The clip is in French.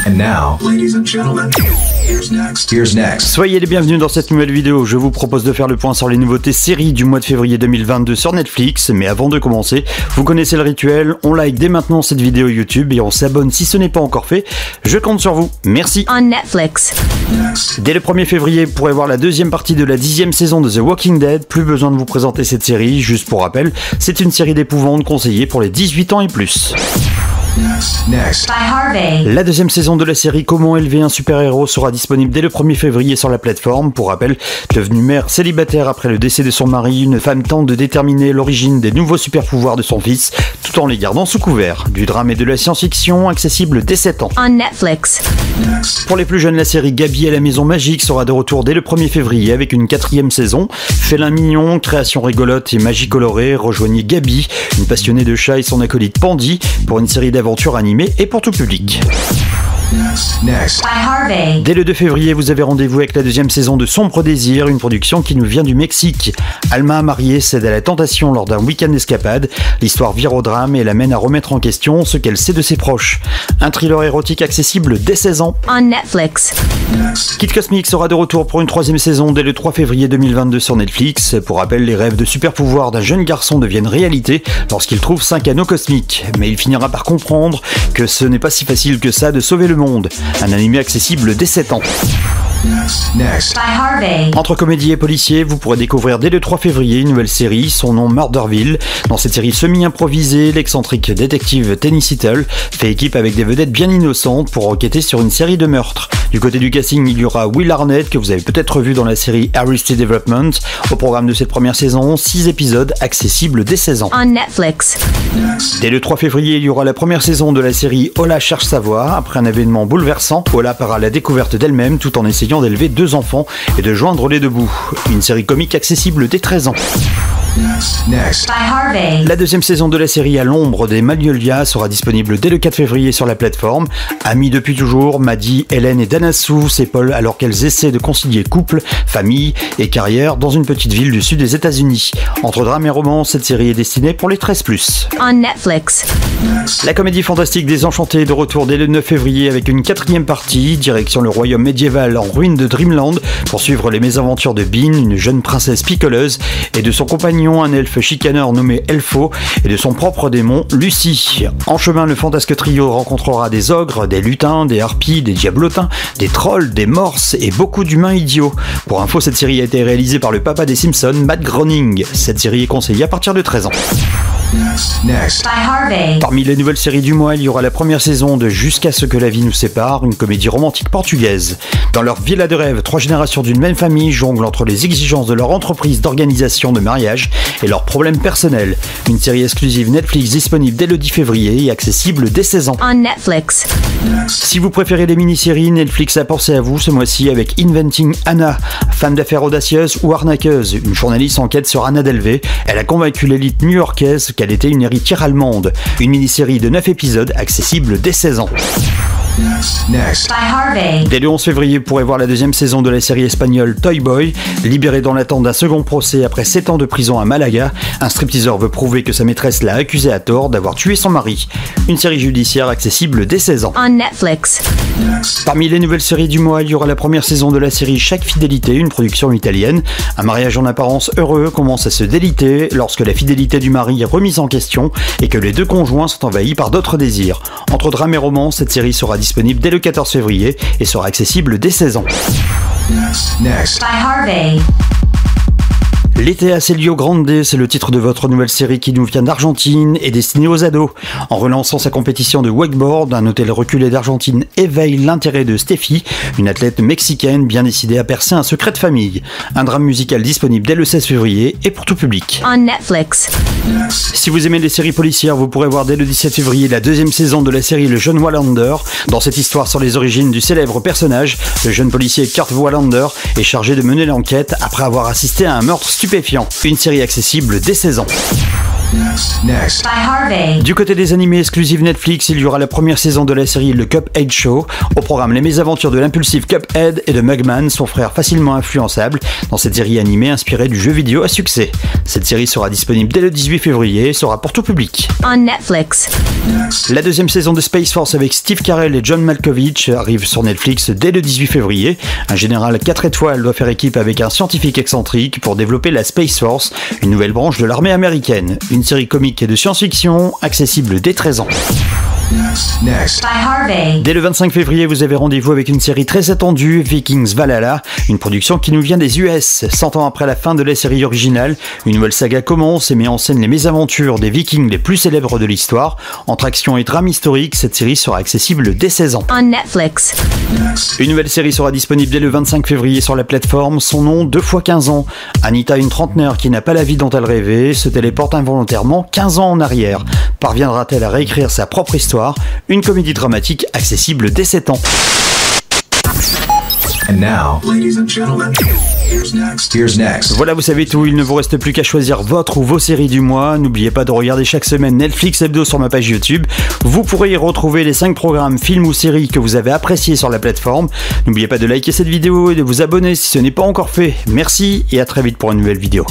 And now, ladies and gentlemen, here's next. Soyez les bienvenus dans cette nouvelle vidéo. Je vous propose de faire le point sur les nouveautés séries du mois de février 2022 sur Netflix. Mais avant de commencer, vous connaissez le rituel, on like dès maintenant cette vidéo YouTube et on s'abonne si ce n'est pas encore fait. Je compte sur vous. Merci. On Netflix. Dès le 1er février, vous pourrez voir la deuxième partie de la 10e saison de The Walking Dead. Plus besoin de vous présenter cette série, juste pour rappel, c'est une série d'épouvante conseillée pour les 18 ans et plus. Next. By Harvey. La deuxième saison de la série Comment élever un super-héros sera disponible dès le 1er février sur la plateforme. Pour rappel, devenue mère célibataire après le décès de son mari, une femme tente de déterminer l'origine des nouveaux super-pouvoirs de son fils, tout en les gardant sous couvert. Du drame et de la science-fiction, accessible dès 7 ans. On Netflix. Pour les plus jeunes, la série Gabi et la Maison Magique sera de retour dès le 1er février avec une 4e saison. Félin mignon, création rigolote et magie colorée, rejoignez Gabi, une passionnée de chats et son acolyte Pandy, pour une série d'aventures animées et pour tout public. Next. By Harvey. Dès le 2 février, vous avez rendez-vous avec la deuxième saison de Sombre Désir, une production qui nous vient du Mexique. Alma, mariée, cède à la tentation lors d'un week-end d'escapade. L'histoire vire au drame et l'amène à remettre en question ce qu'elle sait de ses proches. Un thriller érotique accessible dès 16 ans. On Netflix. Kid Cosmic sera de retour pour une 3e saison dès le 3 février 2022 sur Netflix. Pour rappel, les rêves de super pouvoirs d'un jeune garçon deviennent réalité lorsqu'il trouve 5 anneaux cosmiques. Mais il finira par comprendre que ce n'est pas si facile que ça de sauver le monde. Un animé accessible dès 7 ans. Next. By Harvey. Entre comédie et policier, vous pourrez découvrir dès le 3 février une nouvelle série, son nom Murderville. Dans cette série semi-improvisée, l'excentrique détective Tenny Seattle fait équipe avec des vedettes bien innocentes pour enquêter sur une série de meurtres. Du côté du casting, il y aura Will Arnett, que vous avez peut-être vu dans la série Arrested Development. Au programme de cette première saison, 6 épisodes accessibles dès 16 ans. On Netflix. Dès le 3 février, il y aura la première saison de la série Ola cherche sa voie. Après un événement bouleversant, Ola part à la découverte d'elle-même tout en essayant d'élever 2 enfants et de joindre les deux bouts. Une série comique accessible dès 13 ans. Next. By Harvey. La deuxième saison de la série À l'ombre des Magnolia sera disponible dès le 4 février sur la plateforme. Amis depuis toujours, Maddie, Hélène et Danasu s'épaulent alors qu'elles essaient de concilier couple, famille et carrière dans une petite ville du sud des États-Unis. Entre drame et romance, cette série est destinée pour les 13+. On Netflix. La comédie fantastique Désenchanté est de retour dès le 9 février avec une 4e partie, direction le royaume médiéval en ruine de Dreamland, pour suivre les mésaventures de Bean, une jeune princesse picoleuse, et de son compagnon, un elfe chicaneur nommé Elfo, et de son propre démon, Lucie. En chemin, le fantasque trio rencontrera des ogres, des lutins, des harpies, des diablotins, des trolls, des morses et beaucoup d'humains idiots. Pour info, cette série a été réalisée par le papa des Simpsons, Matt Groening. Cette série est conseillée à partir de 13 ans. Next. By Harvey. Parmi les nouvelles séries du mois, il y aura la première saison de Jusqu'à ce que la vie nous sépare, une comédie romantique portugaise. Dans leur villa de rêve, 3 générations d'une même famille jonglent entre les exigences de leur entreprise d'organisation de mariage et leurs problèmes personnels. Une série exclusive Netflix disponible dès le 10 février et accessible dès 16 ans. On Netflix. Si vous préférez les mini-séries, Netflix a pensé à vous ce mois-ci avec Inventing Anna. Femme d'affaires audacieuse ou arnaqueuse, une journaliste enquête sur Anna Delvey. Elle a convaincu l'élite new-yorkaise qu'elle était une héritière allemande. Une mini-série de 9 épisodes accessible dès 16 ans. Next. By Harvey. Dès le 11 février, vous pourrez voir la deuxième saison de la série espagnole Toy Boy. Libéré dans l'attente d'un second procès après 7 ans de prison à Malaga, un stripteaseur veut prouver que sa maîtresse l'a accusé à tort d'avoir tué son mari. Une série judiciaire accessible dès 16 ans. On Netflix. Parmi les nouvelles séries du mois, il y aura la première saison de la série Chaque fidélité, une production italienne. Un mariage en apparence heureux commence à se déliter lorsque la fidélité du mari est remise en question et que les deux conjoints sont envahis par d'autres désirs. Entre drame et romance, cette série sera disponible dès le 14 février et sera accessible dès 16 ans. Next. By Harvey. L'été à Celio Grande, c'est le titre de votre nouvelle série qui nous vient d'Argentine et destinée aux ados. En relançant sa compétition de wakeboard, un hôtel reculé d'Argentine éveille l'intérêt de Steffi, une athlète mexicaine bien décidée à percer un secret de famille. Un drame musical disponible dès le 16 février et pour tout public. On Netflix. Si vous aimez les séries policières, vous pourrez voir dès le 17 février la deuxième saison de la série Le Jeune Wallander. Dans cette histoire sur les origines du célèbre personnage, le jeune policier Kurt Wallander est chargé de mener l'enquête après avoir assisté à un meurtre stupéfiant. Une série accessible dès 16 ans. Next. by Harvey. Du côté des animés exclusifs Netflix, il y aura la première saison de la série Le Cuphead Show. Au programme, les mésaventures de l'impulsif Cuphead et de Mugman, son frère facilement influençable, dans cette série animée inspirée du jeu vidéo à succès. Cette série sera disponible dès le 18 février et sera pour tout public. On Netflix. La deuxième saison de Space Force avec Steve Carell et John Malkovich arrive sur Netflix dès le 18 février. Un général 4 étoiles doit faire équipe avec un scientifique excentrique pour développer la Space Force, une nouvelle branche de l'armée américaine. Une série comique et de science-fiction accessible dès 13 ans. Next. By Harvey. Dès le 25 février, vous avez rendez-vous avec une série très attendue, Vikings Valhalla, une production qui nous vient des US. 100 ans après la fin de la série originale, une nouvelle saga commence et met en scène les mésaventures des Vikings les plus célèbres de l'histoire. Entre action et drame historique, cette série sera accessible dès 16 ans. On Netflix. Une nouvelle série sera disponible dès le 25 février sur la plateforme. Son nom, 2 fois 15 ans. Anita, une trentenaire qui n'a pas la vie dont elle rêvait, se téléporte involontairement 15 ans en arrière. Parviendra-t-elle à réécrire sa propre histoire? Une comédie dramatique accessible dès 7 ans. And now, ladies and gentlemen, here's next. Here's next. Voilà, vous savez tout, il ne vous reste plus qu'à choisir votre ou vos séries du mois. N'oubliez pas de regarder chaque semaine Netflix Hebdo sur ma page YouTube. Vous pourrez y retrouver les 5 programmes, films ou séries que vous avez appréciés sur la plateforme. N'oubliez pas de liker cette vidéo et de vous abonner si ce n'est pas encore fait. Merci et à très vite pour une nouvelle vidéo.